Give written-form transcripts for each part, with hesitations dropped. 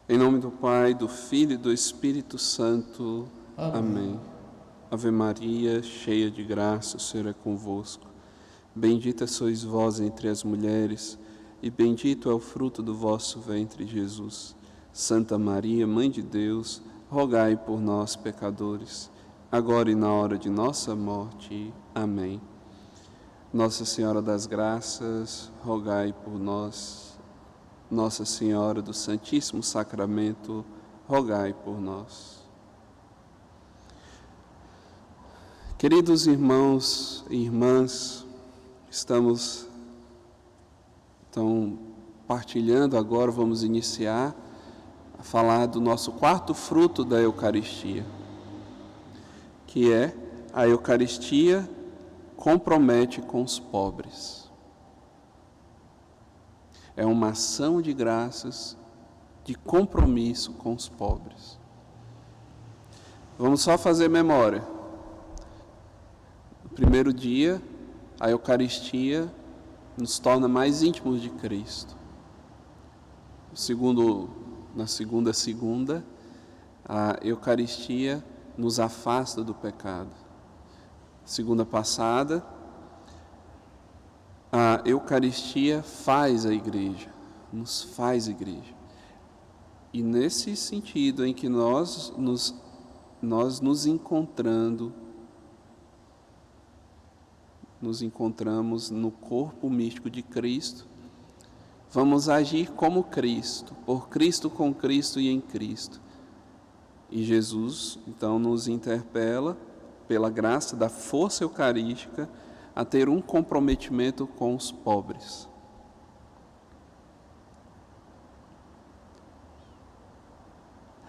Em nome do Pai, do Filho e do Espírito Santo. Amém. Ave Maria, cheia de graça, o Senhor é convosco. Bendita sois vós entre as mulheres, e bendito é o fruto do vosso ventre, Jesus. Santa Maria, Mãe de Deus, rogai por nós, pecadores, agora e na hora de nossa morte. Amém. Nossa Senhora das Graças, rogai por nós. Nossa Senhora do Santíssimo Sacramento, rogai por nós. Queridos irmãos e irmãs, estamos então partilhando agora, vamos iniciar a falar do nosso quarto fruto da Eucaristia, que é a Eucaristia compromete com os pobres. É uma ação de graças, de compromisso com os pobres. Vamos só fazer memória. No primeiro dia, a Eucaristia nos torna mais íntimos de Cristo. Na segunda, a Eucaristia nos afasta do pecado. Segunda passada, a Eucaristia faz a igreja, nos faz igreja. E nesse sentido em que nós nos encontramos no corpo místico de Cristo, vamos agir como Cristo, por Cristo, com Cristo e em Cristo. E Jesus, então, nos interpela, pela graça da força eucarística, a ter um comprometimento com os pobres.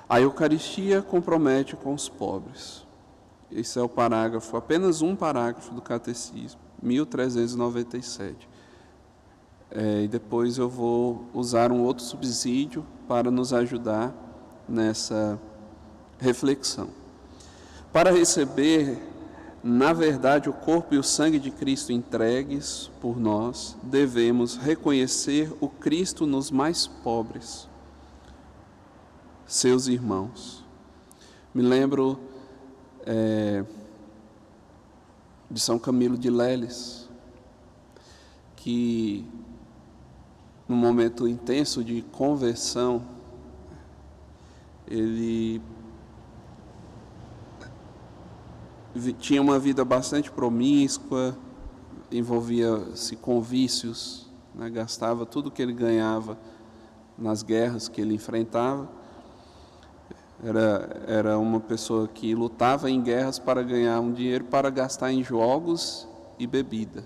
A Eucaristia compromete com os pobres. Esse é o parágrafo, apenas um parágrafo do Catecismo, 1397. E depois eu vou usar um outro subsídio para nos ajudar nessa reflexão. Para receber, na verdade, o corpo e o sangue de Cristo entregues por nós, devemos reconhecer o Cristo nos mais pobres, seus irmãos. Me lembro de São Camilo de Leles, que num momento intenso de conversão, ele tinha uma vida bastante promíscua, envolvia-se com vícios, né? Gastava tudo que ele ganhava nas guerras que ele enfrentava. Era uma pessoa que lutava em guerras para ganhar um dinheiro para gastar em jogos e bebida.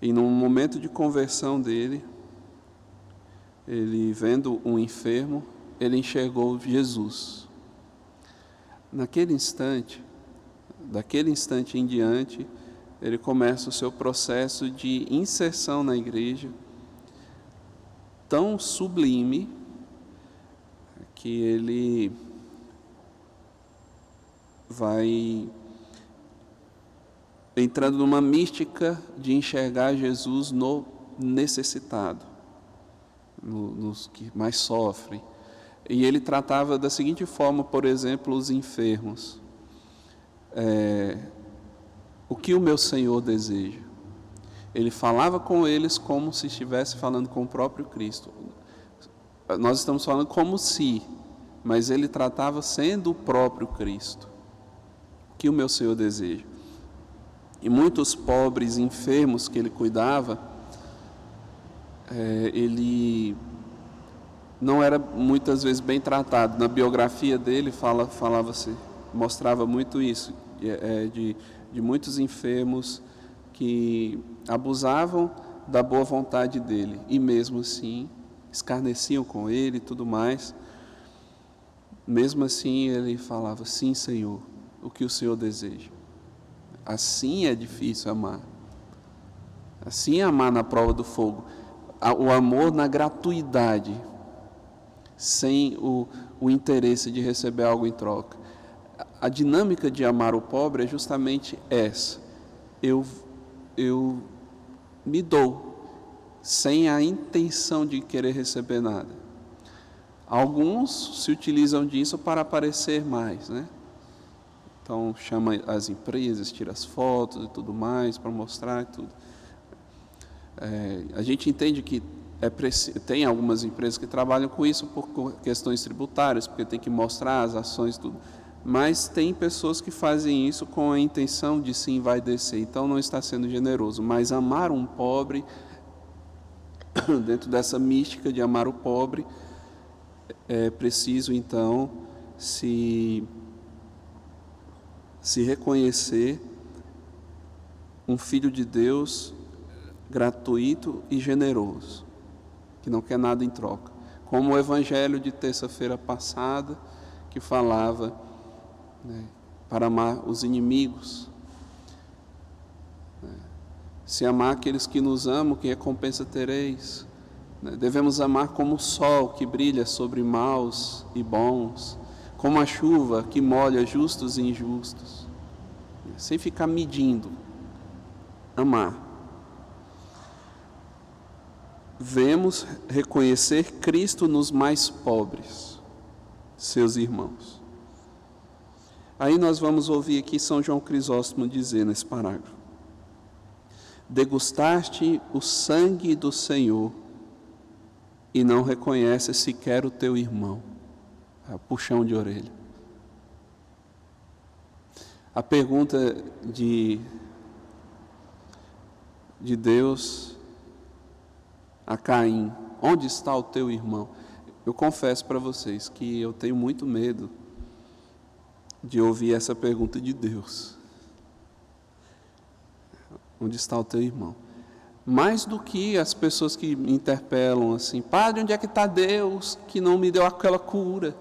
E num momento de conversão dele, ele vendo um enfermo, ele enxergou Jesus. Daquele instante em diante, ele começa o seu processo de inserção na igreja, tão sublime, que ele vai entrando numa mística de enxergar Jesus no necessitado, nos que mais sofrem. E ele tratava da seguinte forma, por exemplo, os enfermos. O que o meu Senhor deseja? Ele falava com eles como se estivesse falando com o próprio Cristo. Nós estamos falando como se, mas ele tratava sendo o próprio Cristo. O que o meu Senhor deseja? E muitos pobres, enfermos que ele cuidava, ele não era muitas vezes bem tratado. Na biografia dele falava-se, mostrava muito isso, de muitos enfermos que abusavam da boa vontade dele e mesmo assim escarneciam com ele e tudo mais. Mesmo assim ele falava: sim, Senhor, o que o Senhor deseja. Assim é difícil amar. Assim é amar na prova do fogo. O amor na gratuidade, sem o interesse de receber algo em troca. A dinâmica de amar o pobre é justamente essa. Eu me dou, sem a intenção de querer receber nada. Alguns se utilizam disso para aparecer mais, né? Então chama as empresas, tira as fotos e tudo mais para mostrar e tudo. A gente entende que tem algumas empresas que trabalham com isso por questões tributárias, porque tem que mostrar as ações e tudo. Mas tem pessoas que fazem isso com a intenção de se envaidecer, então não está sendo generoso. Mas amar um pobre, dentro dessa mística de amar o pobre, é preciso então se reconhecer um filho de Deus gratuito e generoso, que não quer nada em troca. Como o evangelho de terça-feira passada, que falava, né, para amar os inimigos. Se amar aqueles que nos amam, que recompensa tereis? Devemos amar como o sol que brilha sobre maus e bons, como a chuva que molha justos e injustos, sem ficar medindo. Amar. Vemos reconhecer Cristo nos mais pobres, seus irmãos. Aí nós vamos ouvir aqui São João Crisóstomo dizer nesse parágrafo: degustaste o sangue do Senhor e não reconheces sequer o teu irmão. Puxão de orelha. A pergunta de Deus a Caim: onde está o teu irmão? Eu confesso para vocês que eu tenho muito medo de ouvir essa pergunta de Deus. Onde está o teu irmão? Mais do que as pessoas que me interpelam assim: Padre, onde é que está Deus que não me deu aquela cura?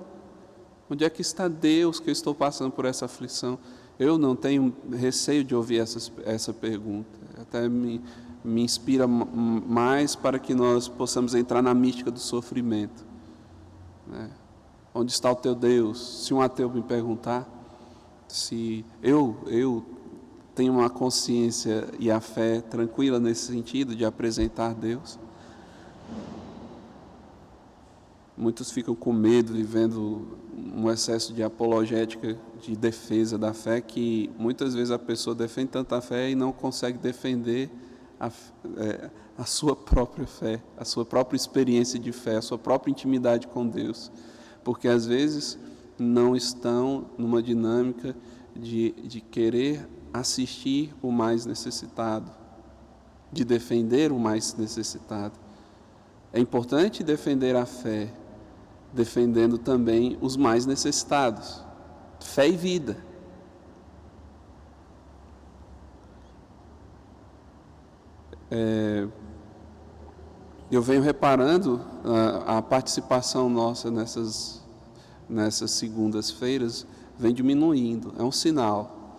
Onde é que está Deus que eu estou passando por essa aflição? Eu não tenho receio de ouvir essa pergunta. Até me inspira mais para que nós possamos entrar na mística do sofrimento. Onde está o teu Deus? Se um ateu me perguntar, se eu tenho uma consciência e a fé tranquila nesse sentido de apresentar Deus. Muitos ficam com medo, vivendo um excesso de apologética, de defesa da fé, que muitas vezes a pessoa defende tanta fé e não consegue defender a sua própria fé, a sua própria experiência de fé, a sua própria intimidade com Deus, porque às vezes não estão numa dinâmica de querer assistir o mais necessitado, de defender o mais necessitado. É importante defender a fé, defendendo também os mais necessitados. Fé e vida. Eu venho reparando a participação nossa nessas segundas-feiras vem diminuindo. É um sinal.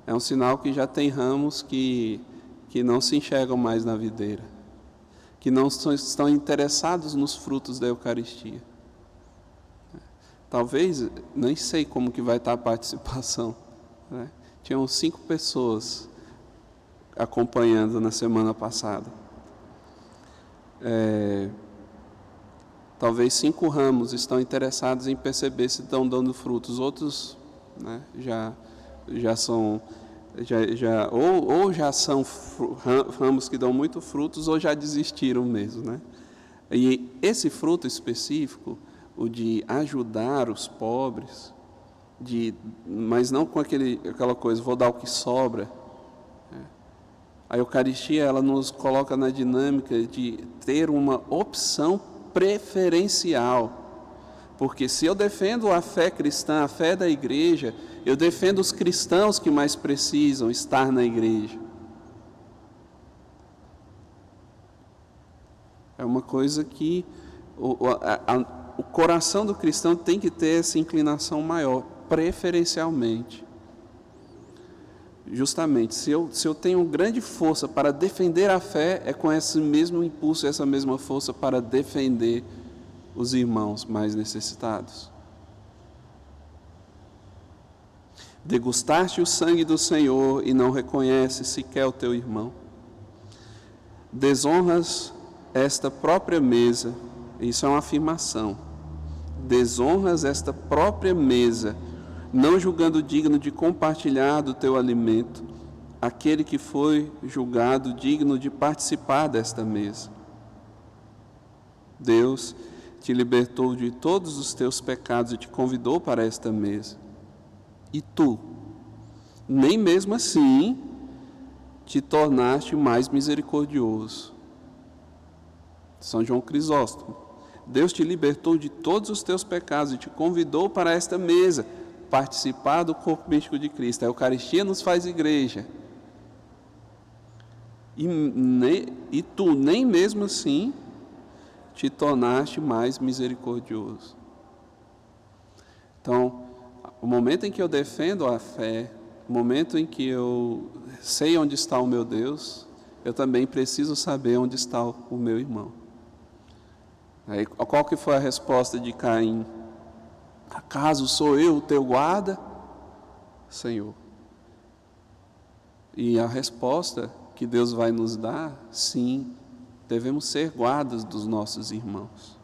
É um sinal que já tem ramos que não se enxergam mais na videira, que não estão interessados nos frutos da Eucaristia. Talvez, nem sei como que vai estar a participação, né? Tinham 5 pessoas acompanhando na semana passada. Talvez 5 ramos estão interessados em perceber se estão dando frutos. Outros, né, já são ramos que dão muito frutos, ou já desistiram mesmo, né? E esse fruto específico, o de ajudar os pobres, mas não com aquela coisa, vou dar o que sobra. A Eucaristia, ela nos coloca na dinâmica de ter uma opção preferencial. Porque se eu defendo a fé cristã, a fé da igreja, eu defendo os cristãos que mais precisam estar na igreja. É uma coisa que o coração do cristão tem que ter essa inclinação maior, preferencialmente. Justamente, se eu tenho grande força para defender a fé, é com esse mesmo impulso, essa mesma força para defender os irmãos mais necessitados. Degustaste o sangue do Senhor e não reconheces sequer o teu irmão. Desonras esta própria mesa, isso é uma afirmação. desonras esta própria mesa, não julgando digno de compartilhar do teu alimento aquele que foi julgado digno de participar desta mesa. Deus te libertou de todos os teus pecados e te convidou para esta mesa. E tu, nem mesmo assim, te tornaste mais misericordioso. São João Crisóstomo. Deus te libertou de todos os teus pecados e te convidou para esta mesa, participar do corpo místico de Cristo. A Eucaristia nos faz igreja. E tu, nem mesmo assim, te tornaste mais misericordioso. Então, o momento em que eu defendo a fé, o momento em que eu sei onde está o meu Deus, eu também preciso saber onde está o meu irmão. Aí, qual que foi a resposta de Caim? Acaso sou eu o teu guarda? Senhor. E a resposta que Deus vai nos dar, sim, devemos ser guardas dos nossos irmãos.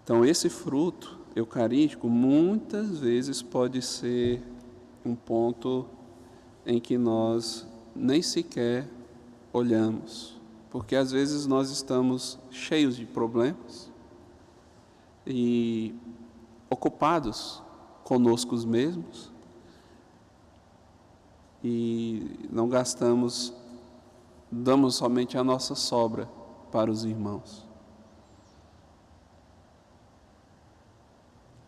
Então, esse fruto eucarístico muitas vezes pode ser um ponto em que nós nem sequer olhamos, porque às vezes nós estamos cheios de problemas e ocupados conosco mesmos e não damos somente a nossa sobra para os irmãos.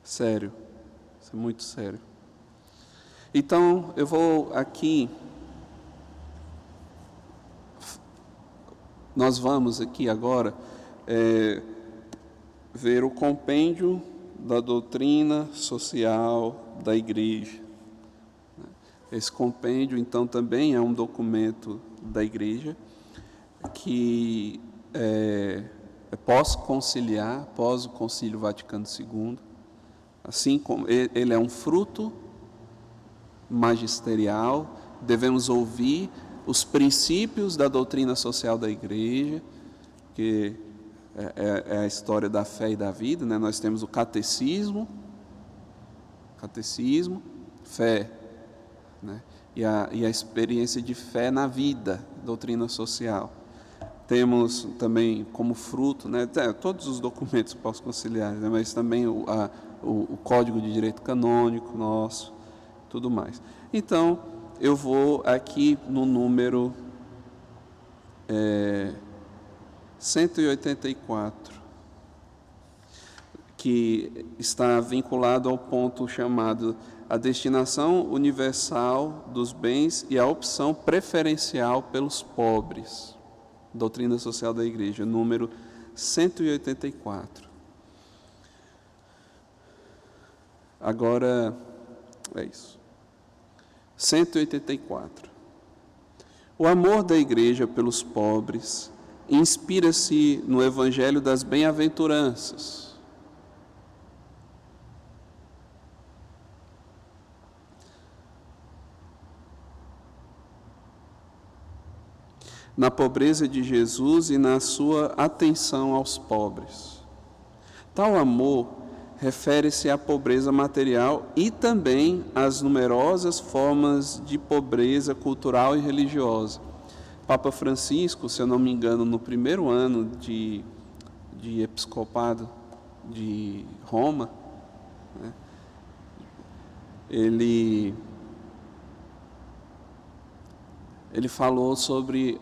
Sério, isso é muito sério. Então, eu vou aqui, nós vamos aqui agora ver o compêndio da doutrina social da Igreja. Esse compêndio, então, também é um documento da Igreja que é pós-conciliar, após o Concílio Vaticano II. Assim como ele é um fruto magisterial, devemos ouvir os princípios da doutrina social da Igreja, que é a história da fé e da vida, né? Nós temos o catecismo, fé, né? E a experiência de fé na vida, doutrina social. Temos também como fruto, né, todos os documentos pós-conciliares, né, mas também o Código de Direito Canônico nosso, tudo mais. Então, eu vou aqui no número 184, que está vinculado ao ponto chamado a destinação universal dos bens e a opção preferencial pelos pobres. Doutrina Social da Igreja, número 184. Agora, é isso. 184. O amor da Igreja pelos pobres inspira-se no Evangelho das Bem-aventuranças. Na pobreza de Jesus e na sua atenção aos pobres. Tal amor refere-se à pobreza material e também às numerosas formas de pobreza cultural e religiosa. Papa Francisco, se eu não me engano, no primeiro ano de episcopado de Roma, né, ele falou sobre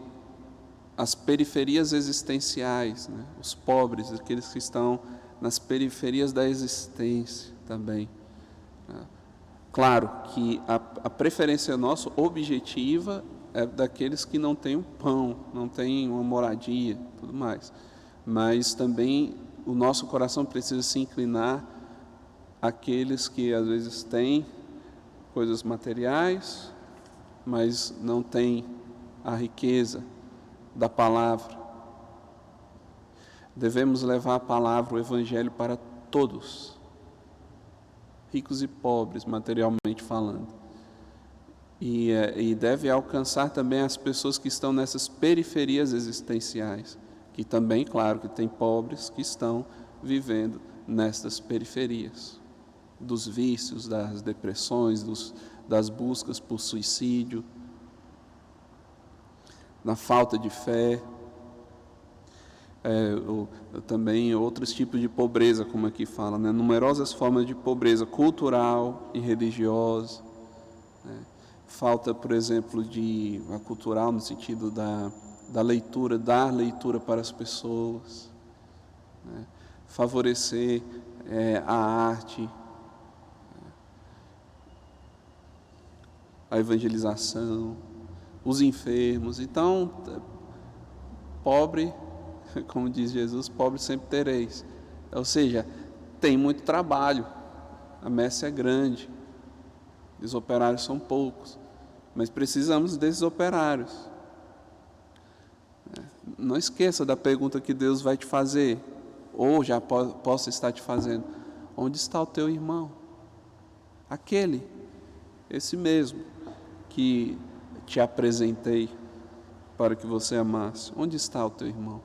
as periferias existenciais, né? Os pobres, aqueles que estão nas periferias da existência também. Claro que a preferência nossa, objetiva, é daqueles que não têm um pão, não têm uma moradia, tudo mais. Mas também o nosso coração precisa se inclinar àqueles que às vezes têm coisas materiais, mas não têm a riqueza da palavra. Devemos levar a palavra, o Evangelho, para todos, ricos e pobres, materialmente falando. E deve alcançar também as pessoas que estão nessas periferias existenciais, que também, claro, que tem pobres que estão vivendo nestas periferias, dos vícios, das depressões, das buscas por suicídio, na falta de fé, também outros tipos de pobreza, como aqui fala, né? Numerosas formas de pobreza cultural e religiosa, né? Falta, por exemplo, a cultural no sentido da leitura, dar leitura para as pessoas, né? Favorecer a arte, a evangelização, os enfermos. Então, pobre, como diz Jesus, pobre sempre tereis. Ou seja, tem muito trabalho, a messe é grande, os operários são poucos, mas precisamos desses operários. Não esqueça da pergunta que Deus vai te fazer, ou já possa estar te fazendo: onde está o teu irmão? Esse mesmo que te apresentei para que você amasse. Onde está o teu irmão?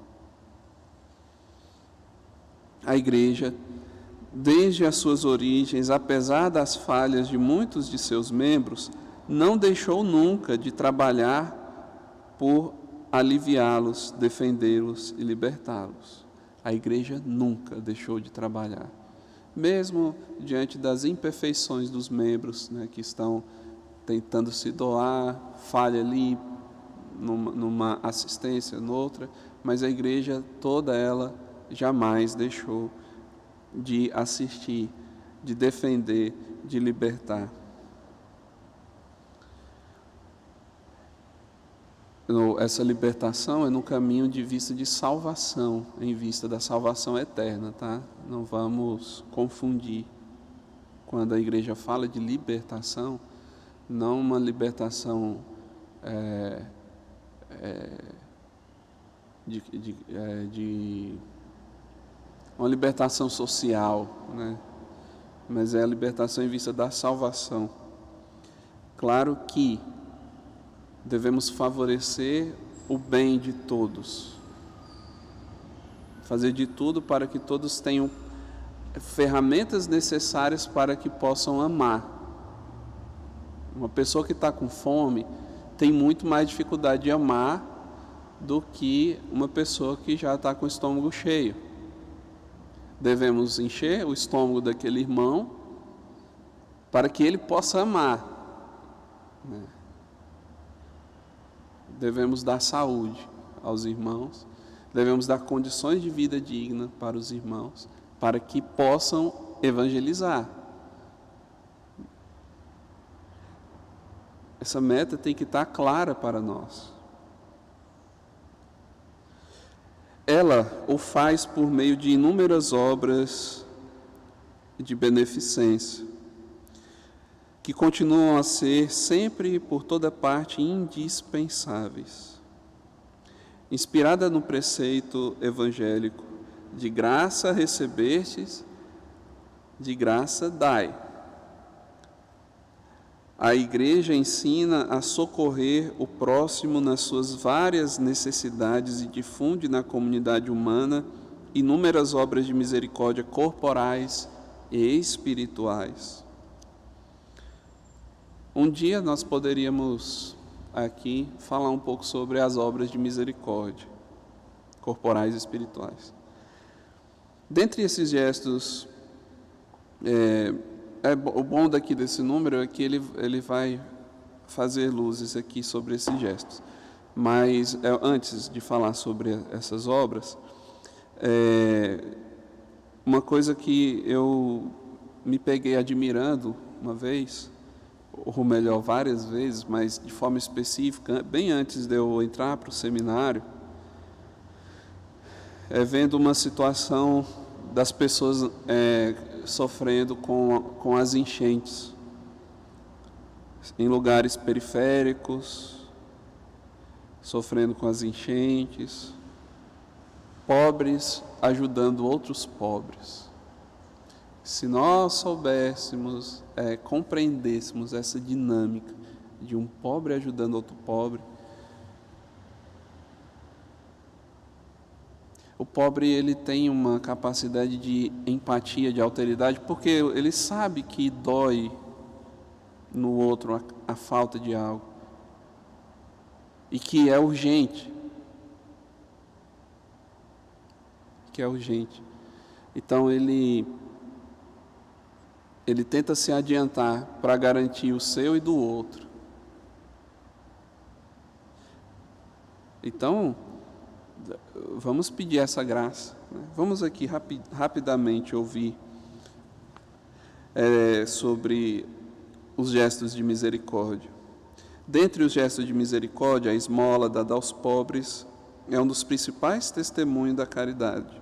A igreja, desde as suas origens, apesar das falhas de muitos de seus membros, não deixou nunca de trabalhar por aliviá-los, defendê-los e libertá-los. A igreja nunca deixou de trabalhar, mesmo diante das imperfeições dos membros, né, que estão tentando se doar, falha ali numa assistência, noutra, mas a igreja toda ela jamais deixou de assistir, de defender, de libertar. Essa libertação é no caminho de vista de salvação, em vista da salvação eterna, tá? Não vamos confundir. Quando a igreja fala de libertação, não uma libertação uma libertação social, né? Mas é a libertação em vista da salvação. Claro que devemos favorecer o bem de todos, fazer de tudo para que todos tenham ferramentas necessárias para que possam amar. Uma pessoa que está com fome tem muito mais dificuldade de amar do que uma pessoa que já está com o estômago cheio. Devemos encher o estômago daquele irmão para que ele possa amar, né? Devemos dar saúde aos irmãos, devemos dar condições de vida digna para os irmãos, para que possam evangelizar. Essa meta tem que estar clara para nós. Ela o faz por meio de inúmeras obras de beneficência, que continuam a ser sempre e por toda parte indispensáveis. Inspirada no preceito evangélico: de graça recebestes, de graça dai. A igreja ensina a socorrer o próximo nas suas várias necessidades e difunde na comunidade humana inúmeras obras de misericórdia corporais e espirituais. Um dia nós poderíamos aqui falar um pouco sobre as obras de misericórdia corporais e espirituais. Dentre esses gestos, o bom daqui desse número é que ele vai fazer luzes aqui sobre esses gestos. Mas antes de falar sobre essas obras, uma coisa que eu me peguei admirando uma vez, ou melhor, várias vezes, mas de forma específica, bem antes de eu entrar para o seminário, vendo uma situação das pessoas sofrendo com as enchentes, em lugares periféricos, sofrendo com as enchentes, pobres ajudando outros pobres. Se nós soubéssemos, compreendêssemos essa dinâmica de um pobre ajudando outro pobre, O pobre, ele tem uma capacidade de empatia, de alteridade, porque ele sabe que dói no outro a falta de algo e que é urgente. Então ele tenta se adiantar para garantir o seu e do outro. Então, vamos pedir essa graça, né? Vamos aqui rapidamente ouvir sobre os gestos de misericórdia. Dentre os gestos de misericórdia, a esmola dada aos pobres é um dos principais testemunhos da caridade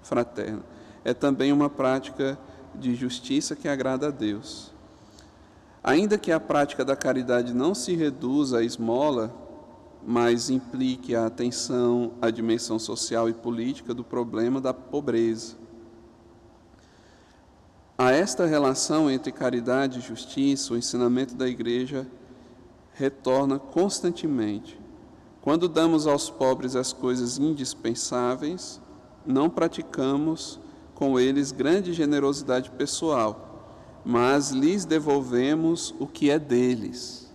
fraterna. É também uma prática de justiça que agrada a Deus. Ainda que a prática da caridade não se reduza à esmola, mas implique a atenção à dimensão social e política do problema da pobreza. A esta relação entre caridade e justiça, o ensinamento da Igreja retorna constantemente. Quando damos aos pobres as coisas indispensáveis, não praticamos com eles grande generosidade pessoal, mas lhes devolvemos o que é deles.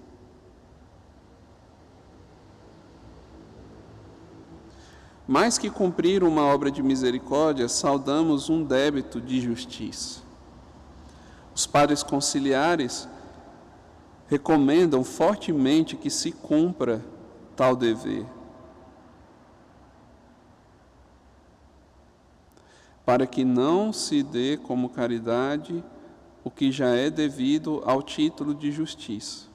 Mais que cumprir uma obra de misericórdia, saudamos um débito de justiça. Os padres conciliares recomendam fortemente que se cumpra tal dever, para que não se dê como caridade o que já é devido ao título de justiça.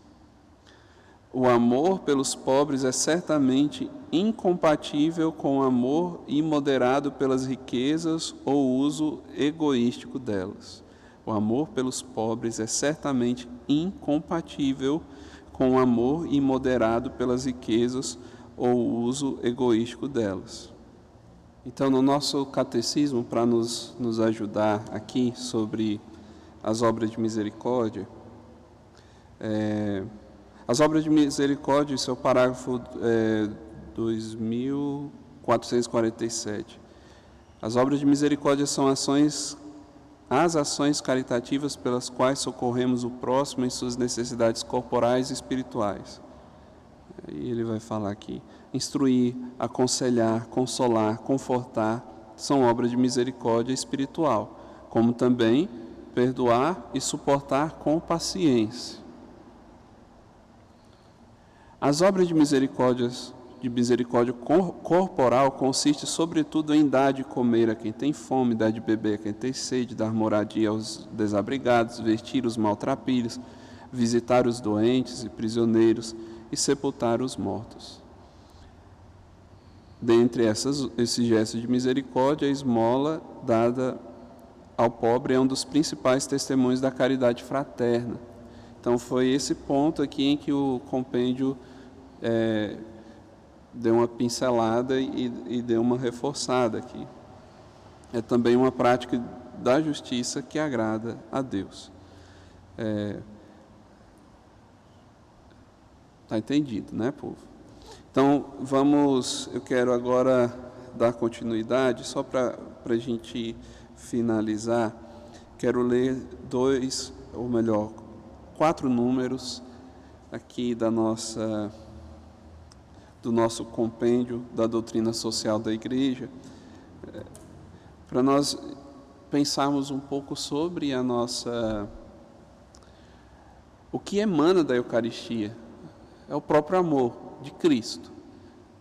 O amor pelos pobres é certamente incompatível com o amor imoderado pelas riquezas ou o uso egoístico delas. O amor pelos pobres é certamente incompatível com o amor imoderado pelas riquezas ou o uso egoístico delas. Então, no nosso catecismo, para nos ajudar aqui sobre as obras de misericórdia, as obras de misericórdia, isso é o parágrafo 2447. As obras de misericórdia são as ações caritativas pelas quais socorremos o próximo em suas necessidades corporais e espirituais. E ele vai falar aqui: instruir, aconselhar, consolar, confortar, são obras de misericórdia espiritual, como também perdoar e suportar com paciência. As obras de misericórdia corporal consiste sobretudo em dar de comer a quem tem fome, dar de beber a quem tem sede, dar moradia aos desabrigados, vestir os maltrapilhos, visitar os doentes e prisioneiros e sepultar os mortos. Dentre esses gestos de misericórdia, a esmola dada ao pobre é um dos principais testemunhos da caridade fraterna. Então foi esse ponto aqui em que o compêndio deu uma pincelada e deu uma reforçada aqui. É também uma prática da justiça que agrada a Deus. Está entendido, né, povo? Então, eu quero agora dar continuidade, só para a gente finalizar, quero ler 4 números aqui do nosso compêndio da doutrina social da Igreja, para nós pensarmos um pouco sobre o que emana da Eucaristia. É o próprio amor de Cristo.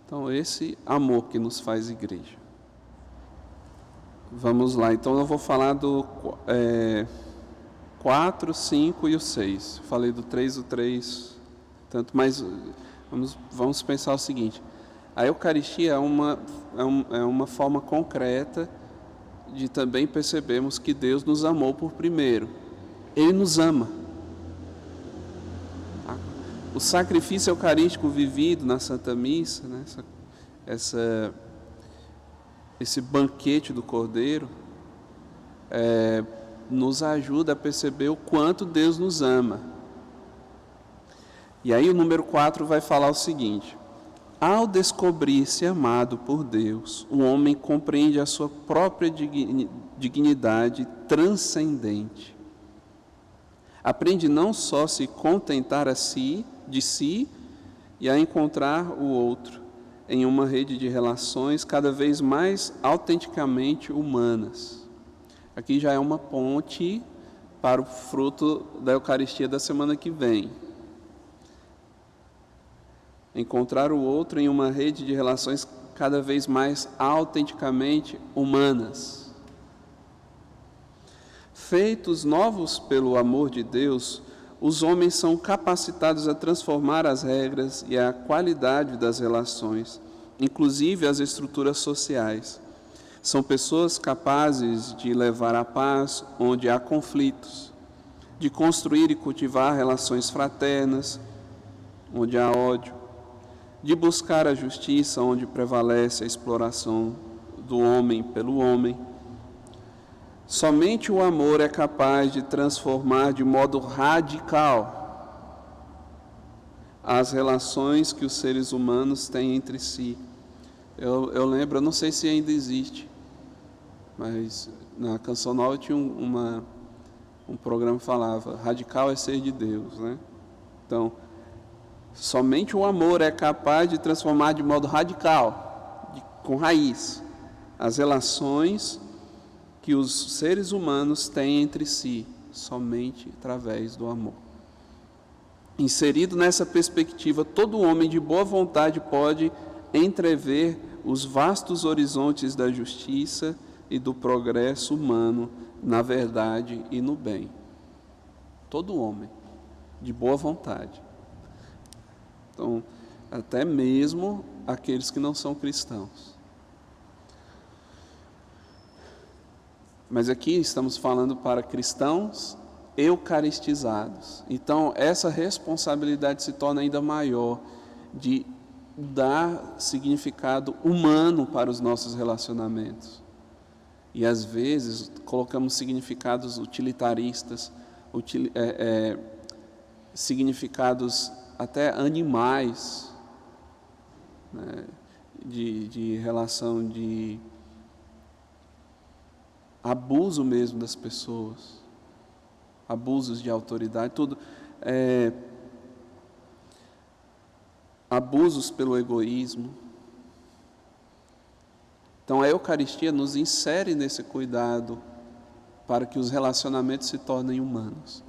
Então, esse amor que nos faz igreja. Vamos lá. Então, eu vou falar do 4, 5 e o 6. Falei do 3, o 3, tanto, mas vamos pensar o seguinte: a Eucaristia é uma forma concreta de também percebermos que Deus nos amou por primeiro. Ele nos ama. O sacrifício eucarístico vivido na Santa Missa, né, esse banquete do Cordeiro, nos ajuda a perceber o quanto Deus nos ama. E aí o número 4 vai falar o seguinte: Ao descobrir-se amado por Deus, o homem compreende a sua própria dignidade transcendente. Aprende não só a se contentar de si e a encontrar o outro em uma rede de relações cada vez mais autenticamente humanas. Aqui já é uma ponte para o fruto da Eucaristia da semana que vem. Encontrar o outro em uma rede de relações cada vez mais autenticamente humanas. Feitos novos pelo amor de Deus, os homens são capacitados a transformar as regras e a qualidade das relações, inclusive as estruturas sociais. São pessoas capazes de levar a paz onde há conflitos, de construir e cultivar relações fraternas onde há ódio, de buscar a justiça onde prevalece a exploração do homem pelo homem. Somente o amor é capaz de transformar de modo radical as relações que os seres humanos têm entre si. Eu lembro, eu não sei se ainda existe, mas na Canção Nova tinha um programa que falava: radical é ser de Deus, né? Então, somente o amor é capaz de transformar de modo radical, com raiz, as relações que os seres humanos têm entre si, somente através do amor. Inserido nessa perspectiva, todo homem de boa vontade pode entrever os vastos horizontes da justiça e do progresso humano na verdade e no bem. Todo homem de boa vontade. Então, até mesmo aqueles que não são cristãos. Mas aqui estamos falando para cristãos eucaristizados. Então, essa responsabilidade se torna ainda maior de dar significado humano para os nossos relacionamentos. E às vezes colocamos significados utilitaristas, significados até animais, né, de relação de abuso mesmo das pessoas, abusos de autoridade, tudo, abusos pelo egoísmo. Então a Eucaristia nos insere nesse cuidado para que os relacionamentos se tornem humanos.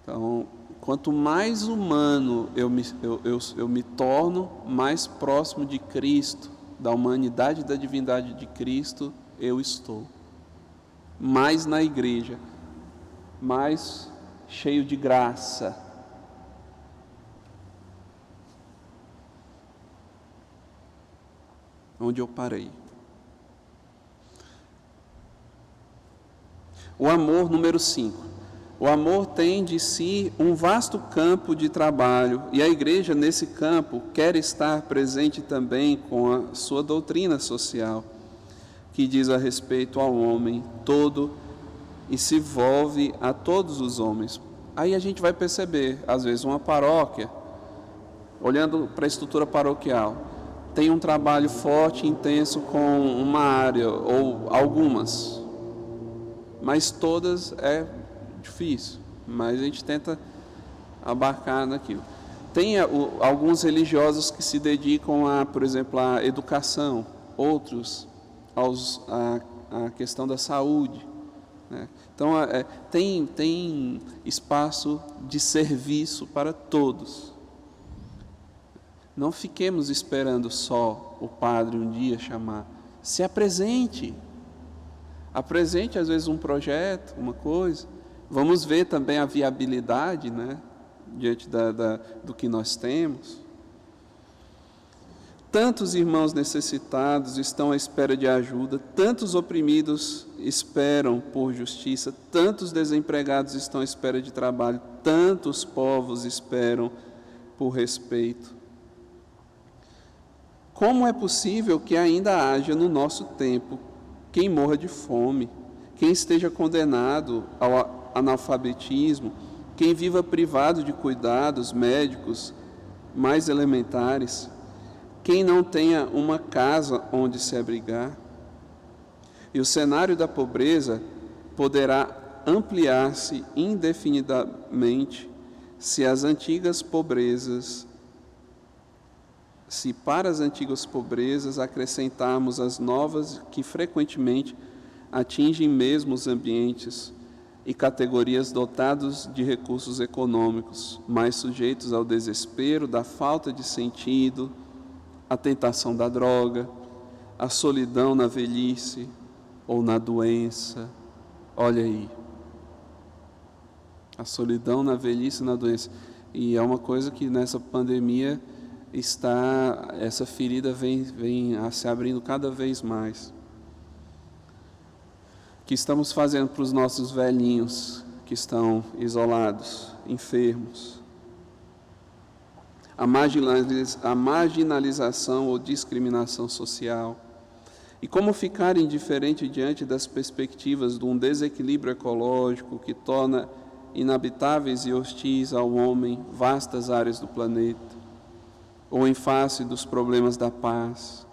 Então, quanto mais humano eu me torno, mais próximo de Cristo, da humanidade e da divindade de Cristo eu estou. Mais na igreja, mais cheio de graça. Onde eu parei? O amor, número 5. O amor tem de si um vasto campo de trabalho e a igreja, nesse campo, quer estar presente também com a sua doutrina social, que diz a respeito ao homem todo e se envolve a todos os homens. Aí a gente vai perceber, às vezes, uma paróquia, olhando para a estrutura paroquial, tem um trabalho forte e intenso com uma área, ou algumas, mas todas é difícil, mas a gente tenta abarcar naquilo. Tem alguns religiosos que se dedicam a, por exemplo, à educação, outros a questão da saúde, né? Então, tem espaço de serviço para todos. Não fiquemos esperando só o padre um dia chamar. Se apresente. Apresente, às vezes, um projeto, uma coisa. Vamos ver também a viabilidade, né, diante do que nós temos. Tantos irmãos necessitados estão à espera de ajuda, tantos oprimidos esperam por justiça, tantos desempregados estão à espera de trabalho, tantos povos esperam por respeito. Como é possível que ainda haja no nosso tempo quem morra de fome, quem esteja condenado ao analfabetismo, quem viva privado de cuidados médicos mais elementares? quem não tenha uma casa onde se abrigar. E o cenário da pobreza poderá ampliar-se indefinidamente se para as antigas pobrezas acrescentarmos as novas que frequentemente atingem mesmo os ambientes e categorias dotados de recursos econômicos, mais sujeitos ao desespero, da falta de sentido, à tentação da droga, à solidão na velhice ou na doença. Olha aí, a solidão na velhice e na doença. E é uma coisa que nessa pandemia essa ferida vem se abrindo cada vez mais. O que estamos fazendo para os nossos velhinhos que estão isolados, enfermos? A marginalização ou discriminação social. E como ficar indiferente diante das perspectivas de um desequilíbrio ecológico que torna inabitáveis e hostis ao homem vastas áreas do planeta, ou em face dos problemas da paz,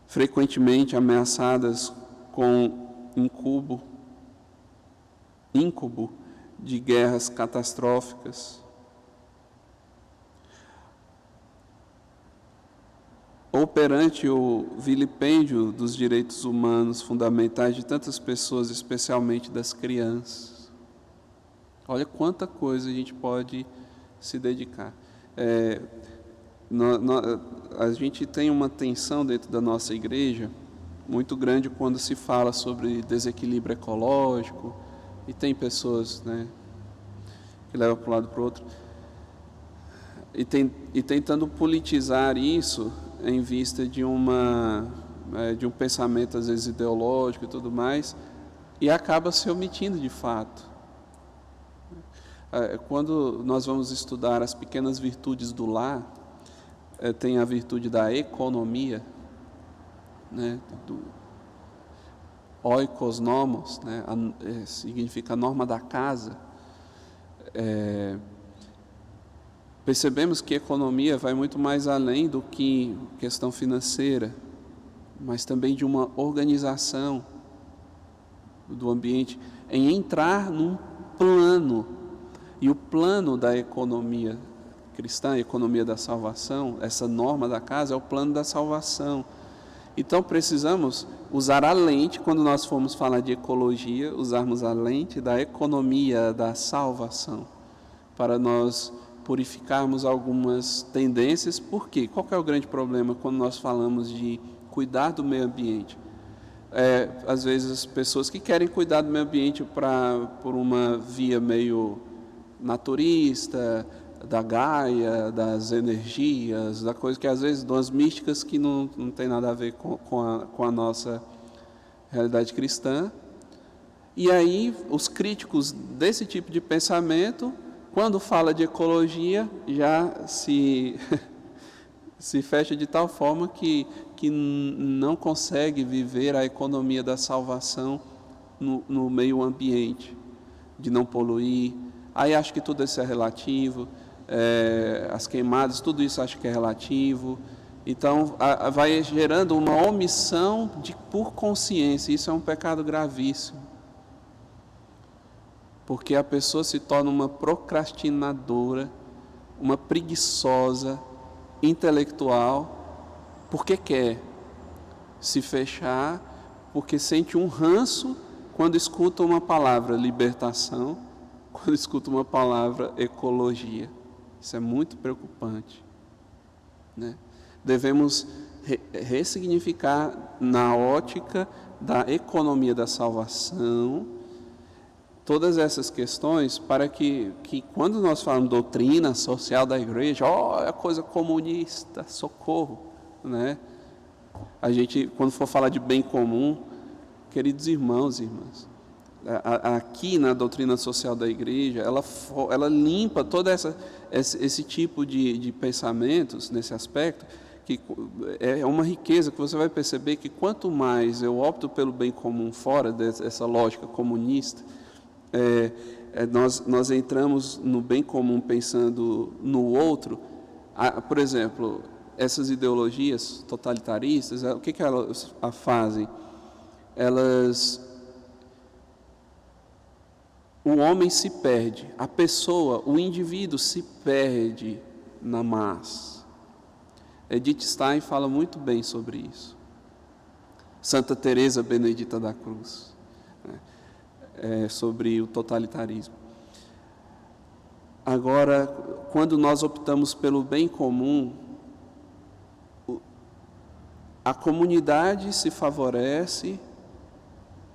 frequentemente ameaçadas com íncubo de guerras catastróficas, ou perante o vilipêndio dos direitos humanos fundamentais de tantas pessoas, especialmente das crianças. Olha quanta coisa a gente pode se dedicar. A gente tem uma tensão dentro da nossa igreja muito grande quando se fala sobre desequilíbrio ecológico, e tem pessoas, né, que levam para um lado para o outro, e tentando politizar isso em vista de um pensamento às vezes ideológico e tudo mais, e acaba se omitindo de fato. Quando nós vamos estudar as pequenas virtudes do lar, tem a virtude da economia, né, do oikos nomos, né, significa a norma da casa. Percebemos que economia vai muito mais além do que questão financeira, mas também de uma organização do ambiente, em entrar num plano. E o plano da economia cristã, a economia da salvação, essa norma da casa é o plano da salvação. Então precisamos usar a lente, quando nós formos falar de ecologia, usarmos a lente da economia da salvação, para nós purificarmos algumas tendências. Por quê? Qual que é o grande problema quando nós falamos de cuidar do meio ambiente? Às vezes as pessoas que querem cuidar do meio ambiente por uma via meio naturista, da Gaia, das energias, da coisa que às vezes das místicas que não tem nada a ver com a nossa realidade cristã. E aí os críticos desse tipo de pensamento, quando fala de ecologia, já se fecha de tal forma que não consegue viver a economia da salvação no meio ambiente, de não poluir. Aí acho que tudo isso é relativo, as queimadas, tudo isso acho que é relativo. Então vai gerando uma omissão por consciência. Isso é um pecado gravíssimo, porque a pessoa se torna uma procrastinadora, uma preguiçosa intelectual, porque quer se fechar, porque sente um ranço quando escuta uma palavra libertação, quando escuta uma palavra ecologia. Isso é muito preocupante, né? Devemos ressignificar na ótica da economia da salvação todas essas questões, para que quando nós falamos doutrina social da igreja, é coisa comunista, socorro, né? A gente, quando for falar de bem comum, queridos irmãos e irmãs, aqui na doutrina social da igreja, ela limpa todo esse tipo de pensamentos nesse aspecto, que é uma riqueza que você vai perceber que quanto mais eu opto pelo bem comum fora dessa lógica comunista, nós entramos no bem comum pensando no outro. Por exemplo, essas ideologias totalitaristas, o que elas fazem? O homem se perde, a pessoa, o indivíduo se perde na massa. Edith Stein fala muito bem sobre isso. Santa Teresa Benedita da Cruz, sobre o totalitarismo. Agora, quando nós optamos pelo bem comum, a comunidade se favorece,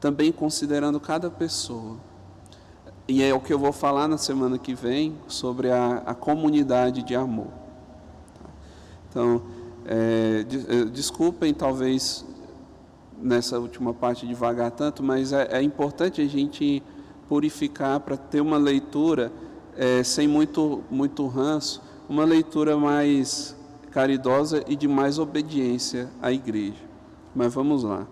também considerando cada pessoa. E é o que eu vou falar na semana que vem, sobre a comunidade de amor. Então, desculpem talvez nessa última parte devagar tanto, mas é importante a gente purificar para ter uma leitura sem muito ranço, uma leitura mais caridosa e de mais obediência à igreja. Mas vamos lá.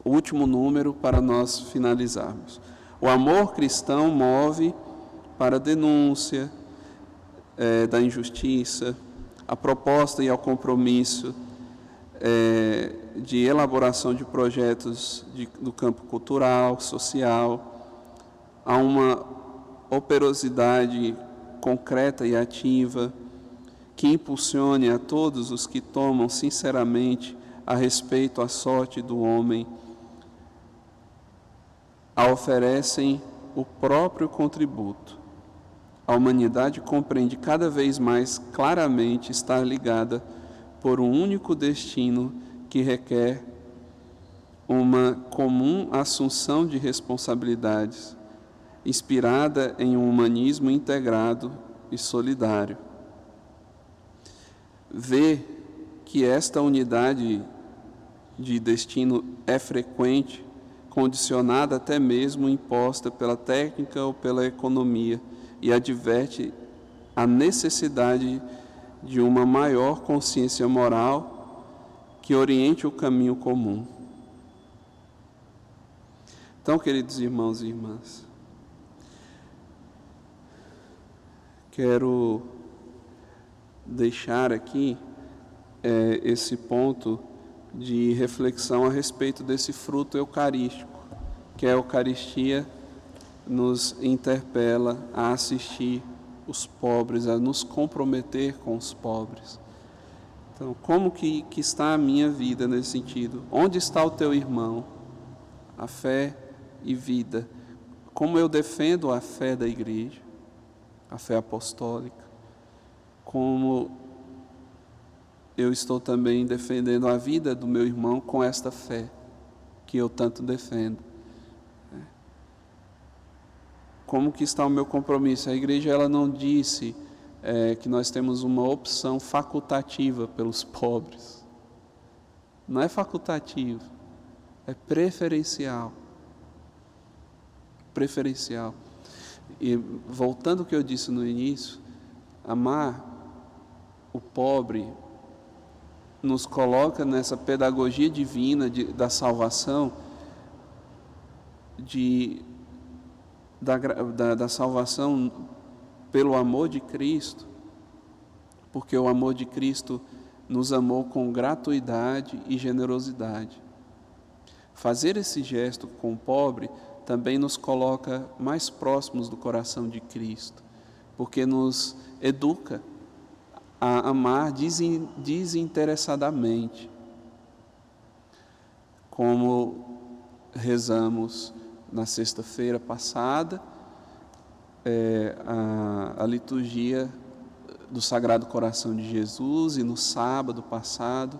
O último número para nós finalizarmos. O amor cristão move para a denúncia da injustiça, a proposta e ao compromisso de elaboração de projetos do campo cultural, social, a uma operosidade concreta e ativa que impulsione a todos os que tomam sinceramente a respeito à sorte do homem, oferecem o próprio contributo. A humanidade compreende cada vez mais claramente estar ligada por um único destino que requer uma comum assunção de responsabilidades, inspirada em um humanismo integrado e solidário. Vê que esta unidade de destino é frequente, condicionada até mesmo imposta pela técnica ou pela economia, e adverte a necessidade de uma maior consciência moral que oriente o caminho comum. Então, queridos irmãos e irmãs, quero deixar aqui esse ponto de reflexão a respeito desse fruto eucarístico, que a Eucaristia nos interpela a assistir os pobres, a nos comprometer com os pobres. Então, como que está a minha vida nesse sentido? Onde está o teu irmão? A fé e vida. Como eu defendo a fé da igreja, a fé apostólica? Como eu estou também defendendo a vida do meu irmão com esta fé que eu tanto defendo? Como que está o meu compromisso? A igreja ela não disse que nós temos uma opção facultativa pelos pobres. Não é facultativo, é preferencial. Preferencial. E voltando ao que eu disse no início, amar o pobre nos coloca nessa pedagogia divina da salvação, da salvação pelo amor de Cristo, porque o amor de Cristo nos amou com gratuidade e generosidade. Fazer esse gesto com o pobre também nos coloca mais próximos do coração de Cristo, porque nos educa a amar desinteressadamente, como rezamos na sexta-feira passada, a liturgia do Sagrado Coração de Jesus, e no sábado passado,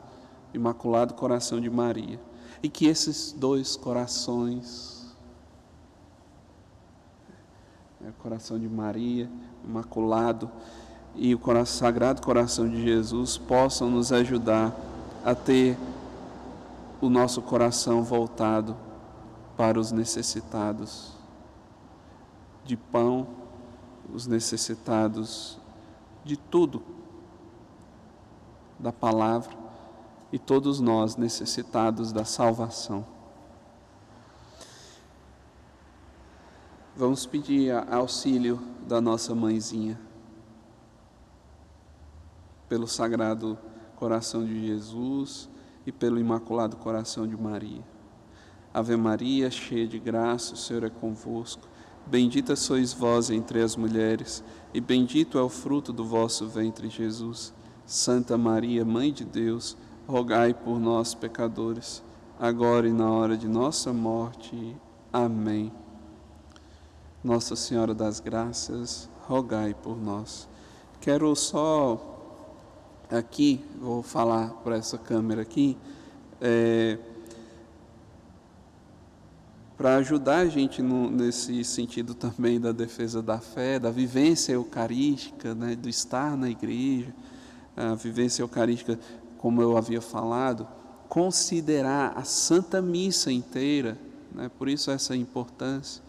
Imaculado Coração de Maria. E que esses dois corações, o coração de Maria, Imaculado, e o Sagrado Coração de Jesus possam nos ajudar a ter o nosso coração voltado para os necessitados de pão, os necessitados de tudo, da palavra, e todos nós necessitados da salvação. Vamos pedir auxílio da nossa mãezinha. pelo Sagrado Coração de Jesus e pelo Imaculado Coração de Maria. Ave Maria, cheia de graça, o Senhor é convosco. Bendita sois vós entre as mulheres, e bendito é o fruto do vosso ventre, Jesus. Santa Maria, Mãe de Deus, rogai por nós, pecadores, agora e na hora de nossa morte. Amém. Nossa Senhora das Graças, rogai por nós. Quero só aqui, vou falar para essa câmera aqui, para ajudar a gente nesse sentido também da defesa da fé, da vivência eucarística, né, do estar na igreja, a vivência eucarística, como eu havia falado, considerar a Santa Missa inteira, né, por isso essa importância.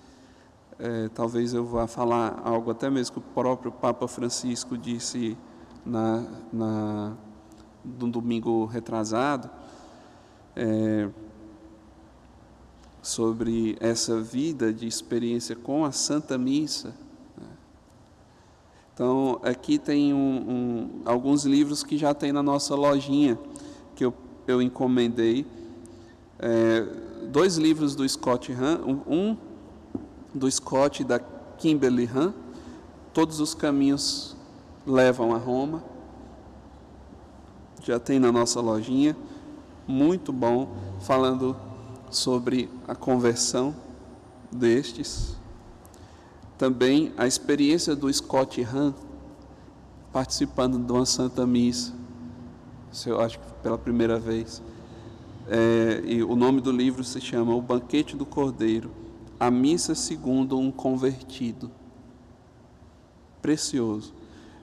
Talvez eu vá falar algo até mesmo que o próprio Papa Francisco disse no domingo retrasado, sobre essa vida de experiência com a Santa Missa. Então, aqui tem alguns livros que já tem na nossa lojinha, que eu encomendei. 2 livros do Scott Hahn, um do Scott e da Kimberly Hahn, Todos os Caminhos Levam a Roma. Já tem na nossa lojinha, muito bom, falando sobre a conversão destes. Também a experiência do Scott Hahn participando de uma Santa Missa, eu acho que pela primeira vez. E o nome do livro se chama O Banquete do Cordeiro, a Missa segundo um Convertido. Precioso.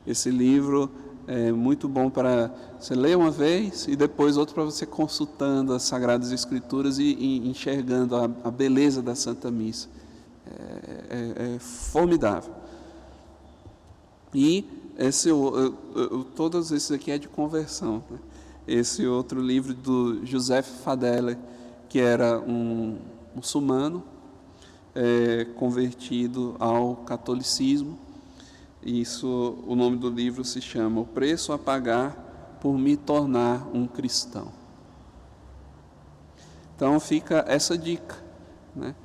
Esse livro é muito bom para você ler uma vez e depois outro para você consultando as Sagradas Escrituras e enxergando a beleza da Santa Missa. É formidável. E todos esses aqui é de conversão, né? Esse outro livro do Joseph Fadele, que era um muçulmano, convertido ao catolicismo. O nome do livro se chama O Preço a Pagar por Me Tornar um Cristão. Então fica essa dica, né?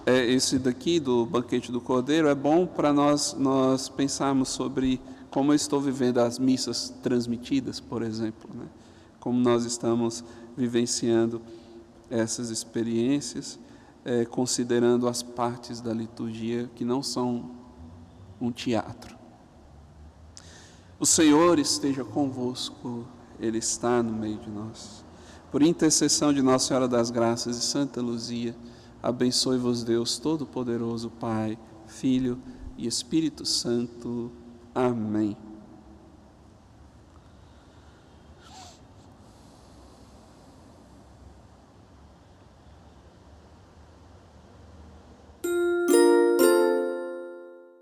Esse daqui do Banquete do Cordeiro é bom para nós pensarmos sobre como eu estou vivendo as missas transmitidas, por exemplo, né? Como nós estamos vivenciando essas experiências, considerando as partes da liturgia que não são um teatro. O Senhor esteja convosco, Ele está no meio de nós. Por intercessão de Nossa Senhora das Graças e Santa Luzia, abençoe-vos Deus Todo-Poderoso, Pai, Filho e Espírito Santo. Amém.